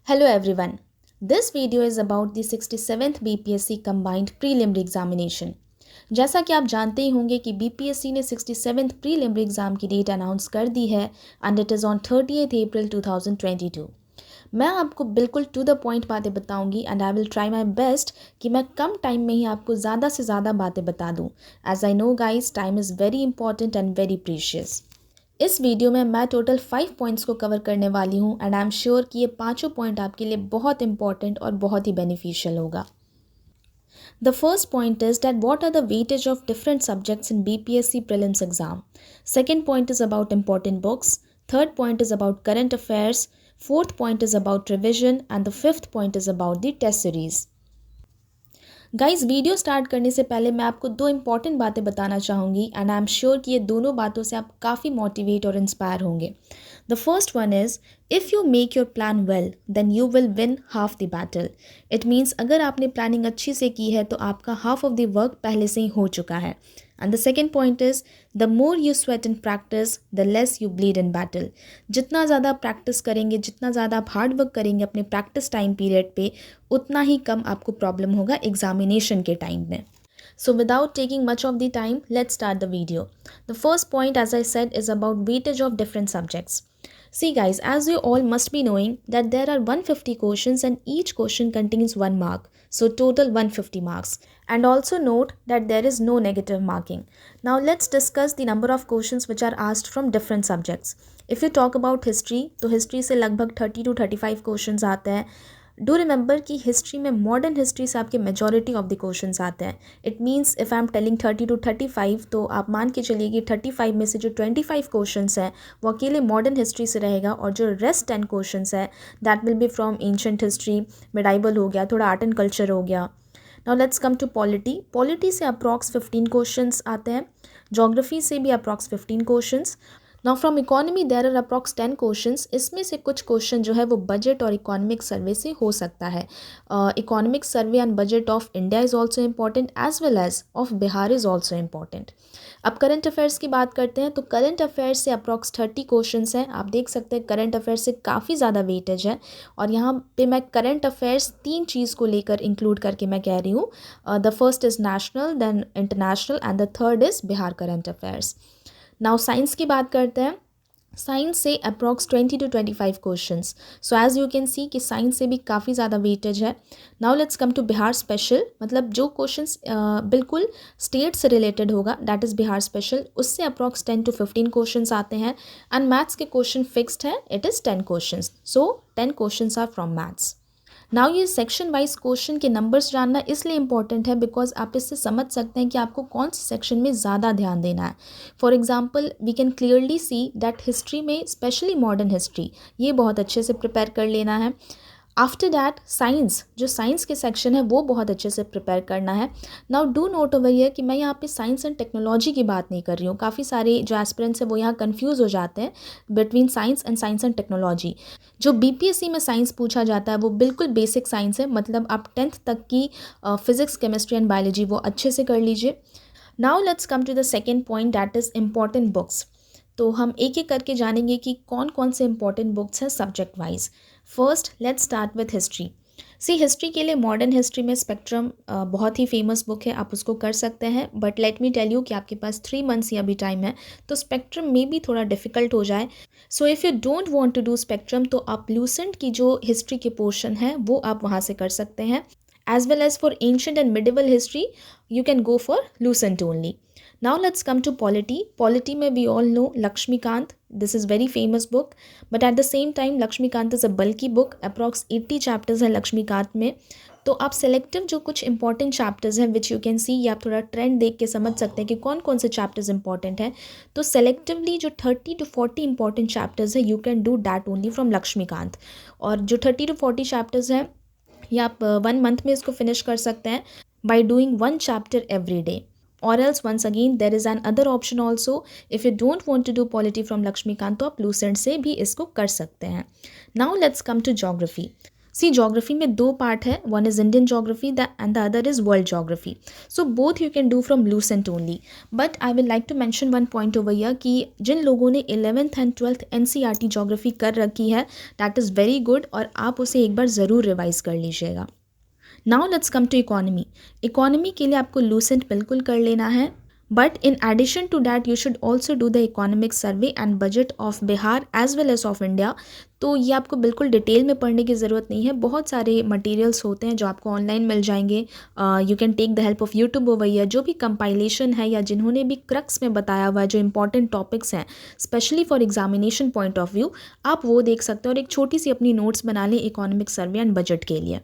Hello everyone. This video is about the 67th BPSC Combined Preliminary Examination. जैसा कि आप जानते ही होंगे कि BPSC ने 67th प्रीलिमिनरी एग्ज़ाम की डेट अनाउंस कर दी है and it is on 30th April 2022। मैं आपको बिल्कुल टू द पॉइंट बातें बताऊंगी and I will try my best कि मैं कम टाइम में ही आपको ज़्यादा से ज़्यादा बातें बता दूं। As I know guys, time is very important and very precious. इस वीडियो में मैं टोटल 5 पॉइंट्स को कवर करने वाली हूँ एंड आई एम श्योर कि ये पांचों पॉइंट आपके लिए बहुत इंपॉर्टेंट और बहुत ही बेनिफिशियल होगा। The first point is that what are the weightage of different subjects in BPSC prelims exam. Second point is about important books. Third point is about current affairs. Fourth point is about revision and the fifth point is about the test series. Guys, video start करने से पहले मैं आपको दो important बातें बताना चाहूँगी and I am sure कि ये दोनों बातों से आप काफ़ी मोटिवेट और इंस्पायर होंगे। The first one is if you make your plan well then you will win half the battle. It means अगर आपने प्लानिंग अच्छी से की है तो आपका हाफ ऑफ द वर्क पहले से ही हो चुका है। And the second point is the more you sweat in practice the less you bleed in battle. जितना ज़्यादा प्रैक्टिस करेंगे, जितना ज़्यादा आप हार्ड वर्क करेंगे अपने प्रैक्टिस टाइम पीरियड पे, उतना ही कम आपको प्रॉब्लम होगा एग्जामिनेशन के टाइम में। So without taking much of the time, let's start the video. The first point, as I said, is about weightage of different subjects. See guys, as you all must be knowing that there are 150 questions and each question contains 1 mark. So total 150 marks. And also note that there is no negative marking. Now let's discuss the number of questions which are asked from different subjects. If you talk about history, तो history से लगभग 30 to 35 questions आते हैं। Do remember कि history में modern history से आपके majority of the questions आते हैं। It means if I am telling 30 to 35, तो आप मान के चलिए कि 35 में से जो 25 क्वेश्चंस हैं वो अकेले मॉडर्न हिस्ट्री से रहेगा और जो रेस्ट 10 क्वेश्चंस है that will be from ancient history, medieval हो गया, थोड़ा आर्ट एंड कल्चर हो गया। Now let's come to polity. Polity से अप्रॉक्स 15 क्वेश्चंस आते हैं। जोग्राफी से भी approx 15 questions. Now from economy there are approx 10 questions. इसमें से कुछ क्वेश्चन जो है वो बजट और इकोनॉमिक सर्वे से हो सकता है। Economic survey and budget of India is also important as well as of Bihar is also important. अब करंट अफेयर्स की बात करते हैं तो करंट अफेयर्स से अप्रॉक्स 30 क्वेश्चंस हैं। आप देख सकते हैं करंट अफेयर्स से काफ़ी ज़्यादा वेटेज है और यहाँ पे मैं करंट अफेयर्स 3 चीज़ को लेकर इंक्लूड करके मैं कह रही हूँ। The first is national, then international and the third is Bihar current affairs. Now science की बात करते हैं। साइंस से approx 20 to 25 questions. So as you can see कि साइंस से भी काफ़ी ज़्यादा वेटेज है। Now let's come to Bihar special, मतलब जो क्वेश्चंस बिल्कुल स्टेट से रिलेटेड होगा दैट इज़ बिहार स्पेशल, उससे अप्रॉक्स 10 to 15 क्वेश्चंस आते हैं एंड मैथ्स के क्वेश्चन फिक्स्ड है, it is 10 questions. So 10 questions are from maths. Now ये सेक्शन वाइज क्वेश्चन के नंबर्स जानना इसलिए इंपॉर्टेंट है बिकॉज आप इससे समझ सकते हैं कि आपको कौन से सेक्शन में ज़्यादा ध्यान देना है। For example we can clearly see that history में, स्पेशली मॉडर्न हिस्ट्री, ये बहुत अच्छे से प्रिपेयर कर लेना है। आफ्टर दैट साइंस, जो साइंस के सेक्शन है वो बहुत अच्छे से प्रिपेयर करना है। Now do note over here कि मैं यहाँ पे साइंस एंड टेक्नोलॉजी की बात नहीं कर रही हूँ। काफ़ी सारे जो एस्पिरेंट्स हैं वो यहाँ कंफ्यूज हो जाते हैं बिटवीन साइंस एंड टेक्नोलॉजी। जो बीपीएससी में साइंस पूछा जाता है वो बिल्कुल बेसिक साइंस है, मतलब आप 10th तक की फिजिक्स, केमिस्ट्री एंड बायोलॉजी वो अच्छे से कर लीजिए। Now let's come to the second point that is important books. तो हम एक एक करके जानेंगे कि कौन कौन से इंपॉर्टेंट बुक्स हैं subject wise. First let's start with history. See history के लिए मॉडर्न हिस्ट्री में स्पेक्ट्रम बहुत ही फेमस बुक है, आप उसको कर सकते हैं। But let me tell you कि आपके पास 3 मंथ्स ही अभी टाइम है, तो स्पेक्ट्रम में भी थोड़ा डिफिकल्ट हो जाए। So if you don't want to do spectrum तो आप लूसेंट की जो हिस्ट्री के पोर्शन है वो आप वहाँ से कर सकते हैं। As well as for ancient and medieval history you can go for Lucent only. Now let's come to polity. Polity में we all know Lakshmikant. This is very famous book. But at the same time Lakshmikant is a bulky book. Approx 80 chapters है Lakshmikant में। तो आप selective जो कुछ important chapters हैं which you can सी, या आप थोड़ा ट्रेंड देख के समझ सकते हैं कि कौन कौन से चैप्टर्स इंपॉर्टेंट हैं, तो सेलेक्टिवली जो 30 to 40 इंपॉर्टेंट चैप्टर्स हैं you can do that only from Laxmikanth. और जो 30 to 40 चैप्टर्स हैं या आप 1 मंथ में इसको फिनिश कर सकते हैं by doing 1 chapter every day. Or else once again there is an other option also, if you don't want to do polity from Lakshmikant तो आप लूसेंट से भी इसको कर सकते हैं। Now let's come to geography. See geography में दो पार्ट है, one is Indian geography and the other is world geography. So both you can do from Lucent only. But I will like to mention one point over here कि जिन लोगों ने 11th and 12th NCERT geography कर रखी है, that is very good और आप उसे एक बार ज़रूर रिवाइज कर लीजिएगा. Now let's come to economy. Economy के लिए आपको लूसेंट बिल्कुल कर लेना है, but in addition to that you should also do the economic survey and budget of Bihar as well as of India. तो ये आपको बिल्कुल डिटेल में पढ़ने की ज़रूरत नहीं है, बहुत सारे मटेरियल्स होते हैं जो आपको ऑनलाइन मिल जाएंगे. You can take the help of YouTube over here. जो भी कंपाइलेशन है या जिन्होंने भी क्रक्स में बताया हुआ है, जो इंपॉर्टेंट टॉपिक्स हैं specially for examination point of view, आप वो देख सकते हो और एक छोटी सी अपनी नोट्स बना लें इकोनॉमिक सर्वे एंड बजट के लिए.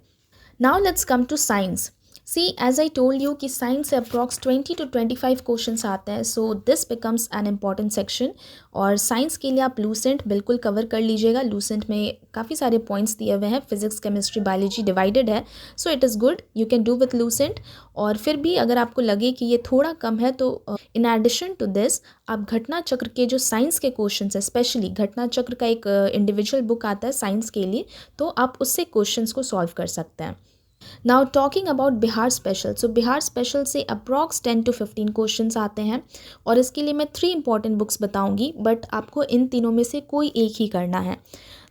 Now let's come to science. See, as I told you कि साइंस से अप्रॉक्स 20 to 25 क्वेश्चंस आते हैं, so this becomes an important section. और साइंस के लिए आप लूसेंट बिल्कुल कवर कर लीजिएगा. लूसेंट में काफ़ी सारे पॉइंट्स दिए हुए हैं, फिजिक्स केमिस्ट्री बायोलॉजी डिवाइडेड है, so it is good, you can do with Lucent. और फिर भी अगर आपको लगे कि ये थोड़ा कम है तो इन एडिशन टू दिस आप घटना चक्र के जो साइंस के क्वेश्चन है, स्पेशली घटना चक्र का एक इंडिविजुअल बुक आता है साइंस के लिए, तो आप उससे क्वेश्चंस को सॉल्व कर सकते हैं. Now talking about Bihar special. So Bihar special से अप्रॉक्स 10 to 15 क्वेश्चंस आते हैं और इसके लिए मैं 3 इंपॉर्टेंट बुक्स बताऊंगी, बट आपको इन तीनों में से कोई एक ही करना है.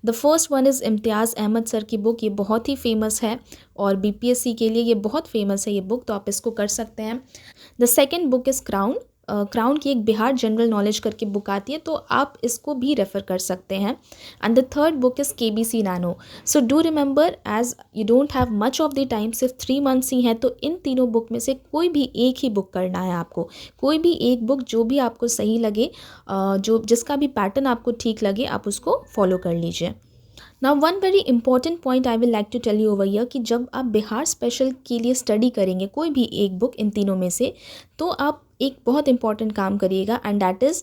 The first one is Imtiaz Ahmad sir की बुक. ये बहुत ही फेमस है और बीपीएससी के लिए ये बहुत फेमस है ये बुक, तो आप इसको कर सकते हैं. The second book is crown. Crown की एक बिहार जनरल नॉलेज करके बुक आती है, तो आप इसको भी रेफ़र कर सकते हैं. And the third book is KBC nano. So do remember, as you don't have much of the time, सिर्फ 3 months ही हैं, तो इन तीनों बुक में से कोई भी एक ही बुक करना है आपको. कोई भी एक बुक जो भी आपको सही लगे, जो जिसका भी पैटर्न आपको ठीक लगे, आप उसको फॉलो कर लीजिए. Now one very important point I will like to tell you over here कि जब आप बिहार स्पेशल के लिए स्टडी करेंगे कोई भी एक बुक इन तीनों में से, तो आप एक बहुत इंपॉर्टेंट काम करिएगा एंड दैट इज़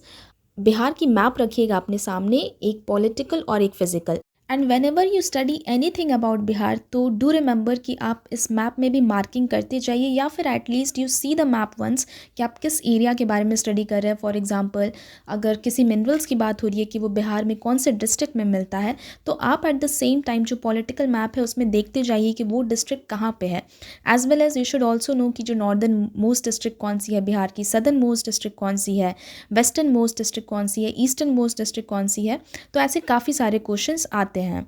बिहार की मैप रखिएगा अपने सामने, एक पॉलिटिकल और एक physical. And when ever you study anything about Bihar, तो डू रिमेंबर कि आप इस मैप में भी मार्किंग करते जाइए, या फिर at least you see the map once कि आप किस एरिया के बारे में स्टडी कर रहे हैं. फॉर एग्जांपल, अगर किसी मिनरल्स की बात हो रही है कि वो बिहार में कौन से डिस्ट्रिक्ट में मिलता है, तो आप एट द सेम टाइम जो पॉलिटिकल मैप है उसमें देखते जाइए कि वो डिस्ट्रिक्ट कहाँ पे है. As well as you should also know कि जो नॉर्दर्न मोस्ट डिस्ट्रिक्ट कौन सी है बिहार की, सदर्न मोस्ट डिस्ट्रिक्ट कौन सी है, वेस्टर्न मोस्ट डिस्ट्रिक्ट कौन सी है, ईस्टर्न मोस्ट डिस्ट्रिक्ट कौन सी है. तो ऐसे काफ़ी सारे क्वेश्चंस आते हैं.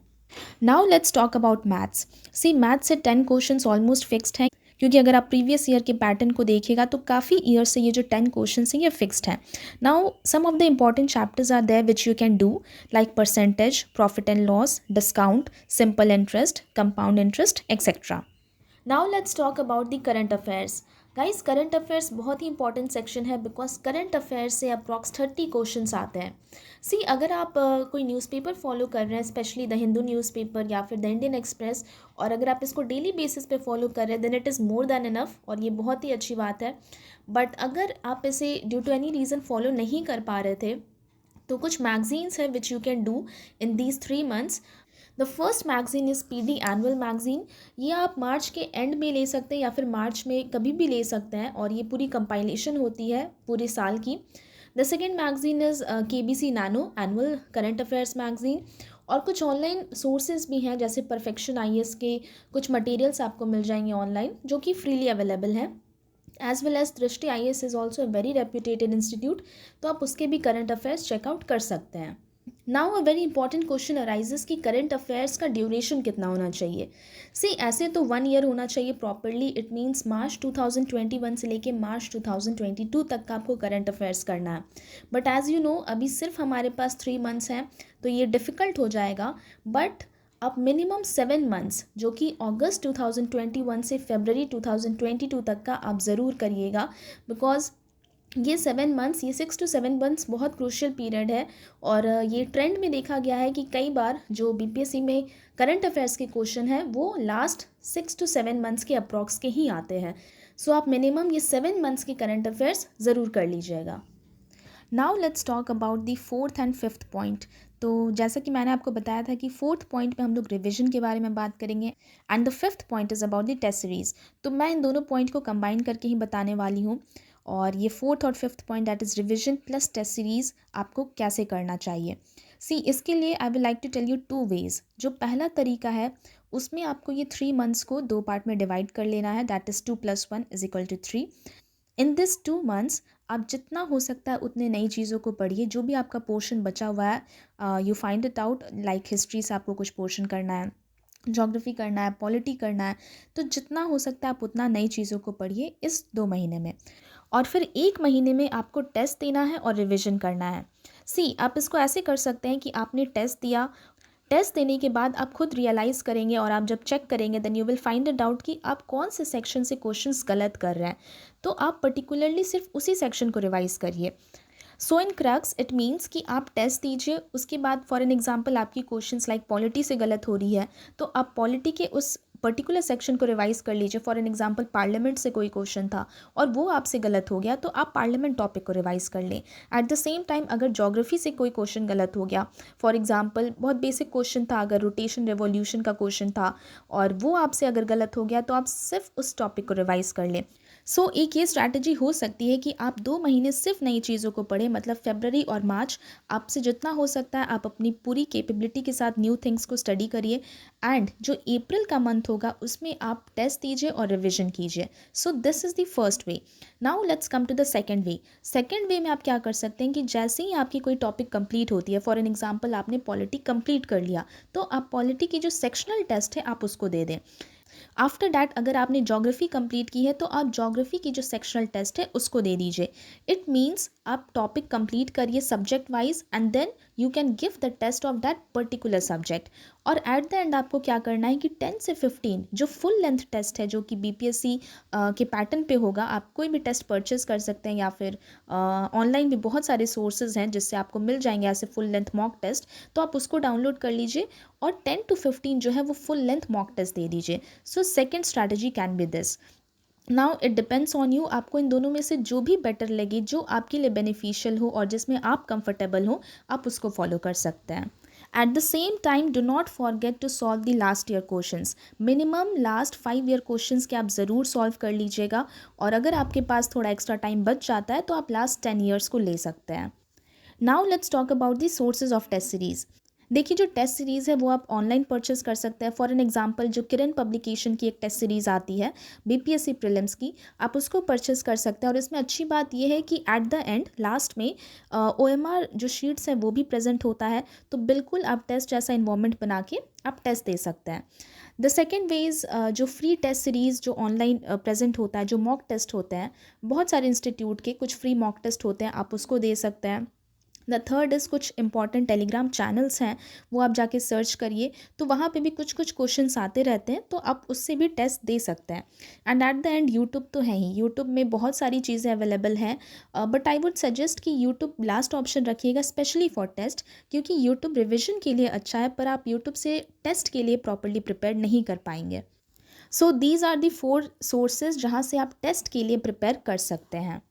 Now let's talk about maths. See, maths से 10 क्वेश्चंस ऑलमोस्ट फिक्स्ड हैं, क्योंकि अगर आप प्रीवियस ईयर के पैटर्न को देखिएगा तो काफ़ी ईयर से ये जो 10 क्वेश्चंस हैं ये फिक्स्ड हैं. Now some of the important chapters are there which you can do, like percentage, profit and loss, discount, simple interest, compound interest, etcetera. Now let's talk about the current affairs. Guys, current affairs बहुत ही important section है, because current affairs से approx 30 questions आते हैं. सी, अगर आप कोई newspaper follow कर रहे हैं, स्पेशली द हिंदू न्यूज़पेपर या फिर द इंडियन एक्सप्रेस, और अगर आप इसको डेली बेसिस पे फॉलो कर रहे हैं, then it is more than enough और ये बहुत ही अच्छी बात है. बट अगर आप इसे due to any reason follow नहीं कर पा रहे थे, तो कुछ मैगजीन्स हैं which you can do in these 3 months. The first magazine is PD annual magazine. ये आप मार्च के एंड में ले सकते हैं या फिर मार्च में कभी भी ले सकते हैं, और ये पूरी कंपाइलेशन होती है पूरे साल की. The second magazine is KBC nano annual current affairs magazine. और कुछ ऑनलाइन सोर्सेज भी हैं, जैसे परफेक्शन आईएएस के कुछ मटेरियल्स आपको मिल जाएंगे ऑनलाइन जो कि फ्रीली अवेलेबल हैं. As well as Drishti IAS is also a very reputed institute, तो आप उसके भी करंट अफेयर्स चेकआउट कर सकते हैं. Now a very important question arises कि करंट अफेयर्स का ड्यूरेशन कितना होना चाहिए. सी, ऐसे तो 1 year होना चाहिए प्रॉपरली. इट मीन्स मार्च 2021 से लेके मार्च 2022 तक का आपको करंट अफेयर्स करना है. बट एज़ यू नो, अभी सिर्फ हमारे पास 3 months हैं, तो ये डिफ़िकल्ट हो जाएगा. बट आप मिनिमम 7 months, जो कि अगस्त 2021 से फरवरी 2022 तक का, आप ज़रूर करिएगा, बिकॉज ये 7 months, ये 6 to 7 months बहुत क्रूशियल पीरियड है. और ये ट्रेंड में देखा गया है कि कई बार जो बीपीएससी में करंट अफेयर्स के क्वेश्चन हैं वो लास्ट 6 to 7 months के अप्रॉक्स के ही आते हैं. सो आप मिनिमम ये 7 months के करंट अफेयर्स ज़रूर कर लीजिएगा. Now let's talk about the 4th and 5th point. तो जैसा कि मैंने आपको बताया था कि 4th पॉइंट में हम लोग रिविजन के बारे में बात करेंगे, and the 5th point is about the test series. तो मैं इन दोनों पॉइंट को कंबाइन करके ही बताने वाली हूँ. और ये 4th और 5th point, that is revision plus test series, आपको कैसे करना चाहिए. सी इसके लिए I will like to tell you two ways. जो पहला तरीका है उसमें आपको ये 3 मंथ्स को 2 पार्ट में डिवाइड कर लेना है, that is 2 + 1 = 3। In this 2 months आप जितना हो सकता है उतने नई चीज़ों को पढ़िए। जो भी आपका पोर्शन बचा हुआ है you find it out, like history से आपको कुछ पोर्शन करना है, ज्योग्राफी करना है, पॉलिटी करना है, तो जितना हो सकता है आप उतना नई चीज़ों को पढ़िए इस 2 महीने में। और फिर 1 महीने में आपको टेस्ट देना है और रिविज़न करना है। सी आप इसको ऐसे कर सकते हैं कि आपने टेस्ट दिया, टेस्ट देने के बाद आप खुद रियलाइज़ करेंगे और आप जब चेक करेंगे then you will find it out कि आप कौन से सेक्शन से क्वेश्चंस गलत कर रहे हैं। तो आप पर्टिकुलरली सिर्फ उसी सेक्शन को रिवाइज़ करिए। सो इन क्रक्स इट मीन्स कि आप टेस्ट दीजिए, उसके बाद फॉर एन एग्जांपल आपकी क्वेश्चंस लाइक पॉलिटी से गलत हो रही है तो आप पॉलिटी के उस पर्टिकुलर सेक्शन को रिवाइज कर लीजिए। फॉर एन एग्जांपल पार्लियामेंट से कोई क्वेश्चन था और वो आपसे गलत हो गया तो आप पार्लियामेंट टॉपिक को रिवाइज कर लें। एट द सेम टाइम अगर ज्योग्राफी से कोई क्वेश्चन गलत हो गया, फॉर एग्जांपल बहुत बेसिक क्वेश्चन था, अगर रोटेशन रेवोल्यूशन का क्वेश्चन था और वो आपसे अगर गलत हो गया तो आप सिर्फ उस टॉपिक को रिवाइज कर लें। सो एक ये स्ट्रैटेजी हो सकती है कि आप 2 महीने सिर्फ नई चीज़ों को पढ़ें, मतलब फरवरी और मार्च आपसे जितना हो सकता है आप अपनी पूरी कैपेबिलिटी के साथ न्यू थिंग्स को स्टडी करिए। एंड जो अप्रैल का मंथ होगा उसमें आप टेस्ट दीजिए और रिविजन कीजिए। So this is the first way. Now let's come to the second way. Second way में आप क्या कर सकते हैं कि जैसे ही आपकी कोई टॉपिक कंप्लीट होती है, फॉर एन एग्जाम्पल आपने पॉलिटी कंप्लीट कर लिया तो आप पॉलिटी की जो सेक्शनल टेस्ट है आप उसको दे दें। आफ्टर डैट अगर आपने ज्योग्राफी कंप्लीट की है तो आप ज्योग्राफी की जो सेक्शनल टेस्ट है उसको दे दीजिए। इट मीन्स आप टॉपिक कंप्लीट करिए subject wise and then you can give the test of that particular subject. और एट द एंड आपको क्या करना है कि 10 से 15 जो फुल लेंथ टेस्ट है जो कि बीपीएससी के पैटर्न पे होगा, आप कोई भी टेस्ट परचेज कर सकते हैं या फिर ऑनलाइन भी बहुत सारे सोर्सेज हैं जिससे आपको मिल जाएंगे ऐसे फुल लेंथ मॉक टेस्ट, तो आप उसको डाउनलोड कर लीजिए और 10 to 15 जो है वो फुल लेंथ मॉक टेस्ट दे दीजिए। So second strategy can be this. Now it depends on you, आपको इन दोनों में से जो भी बेटर लगे, जो आपके लिए बेनिफिशियल हो और जिसमें आप कंफर्टेबल हो, आप उसको फॉलो कर सकते हैं। At the same time do not forget to solve the last year questions. Minimum last 5 year questions के आप ज़रूर सॉल्व कर लीजिएगा और अगर आपके पास थोड़ा एक्स्ट्रा टाइम बच जाता है तो आप लास्ट 10 ईयर्स को ले सकते हैं। Now let's talk about the sources of test series. देखिए जो टेस्ट सीरीज़ है वो आप ऑनलाइन परचेस कर सकते हैं। फॉर एन एग्जांपल जो किरण पब्लिकेशन की एक टेस्ट सीरीज़ आती है बीपीएससी प्रीलिम्स की, आप उसको परचेस कर सकते हैं। और इसमें अच्छी बात यह है कि एट द एंड लास्ट में ओएमआर जो शीट्स हैं वो भी प्रेजेंट होता है, तो बिल्कुल आप टेस्ट जैसा इन्वायरमेंट बना के आप टेस्ट दे सकते हैं। द सेकेंड वेज जो फ्री टेस्ट सीरीज़ जो ऑनलाइन प्रेजेंट होता है, जो मॉक टेस्ट होते हैं, बहुत सारे इंस्टीट्यूट के कुछ फ्री मॉक टेस्ट होते हैं, आप उसको दे सकते हैं। द थर्ड इज़ कुछ इंपॉर्टेंट टेलीग्राम चैनल्स हैं, वो आप जाके सर्च करिए तो वहाँ पे भी कुछ कुछ क्वेश्चंस आते रहते हैं, तो आप उससे भी टेस्ट दे सकते हैं। And eight the and YouTube तो है ही, यूट्यूब में बहुत सारी चीज़ें अवेलेबल हैं, बट आई वुड सजेस्ट कि यूट्यूब लास्ट ऑप्शन रखिएगा स्पेशली फॉर टेस्ट, क्योंकि यूट्यूब रिविजन के लिए अच्छा है पर आप यूट्यूब से टेस्ट के लिए प्रॉपरली प्रिपेयर नहीं कर पाएंगे। So these are the 4 sources जहाँ से आप टेस्ट के लिए प्रिपेयर कर सकते हैं।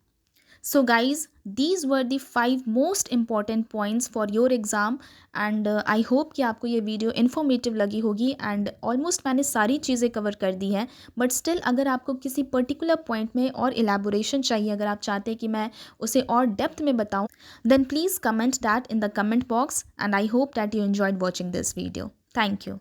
So guys, these were the 5 most important points for your exam and I hope कि आपको ये वीडियो इन्फॉर्मेटिव लगी होगी एंड ऑलमोस्ट मैंने सारी चीज़ें कवर कर दी हैं, बट स्टिल अगर आपको किसी पर्टिकुलर पॉइंट में और एलैबोरेशन चाहिए, अगर आप चाहते हैं कि मैं उसे और डेप्थ में बताऊं, then please comment that in the comment box and I hope that you enjoyed watching this video. Thank you.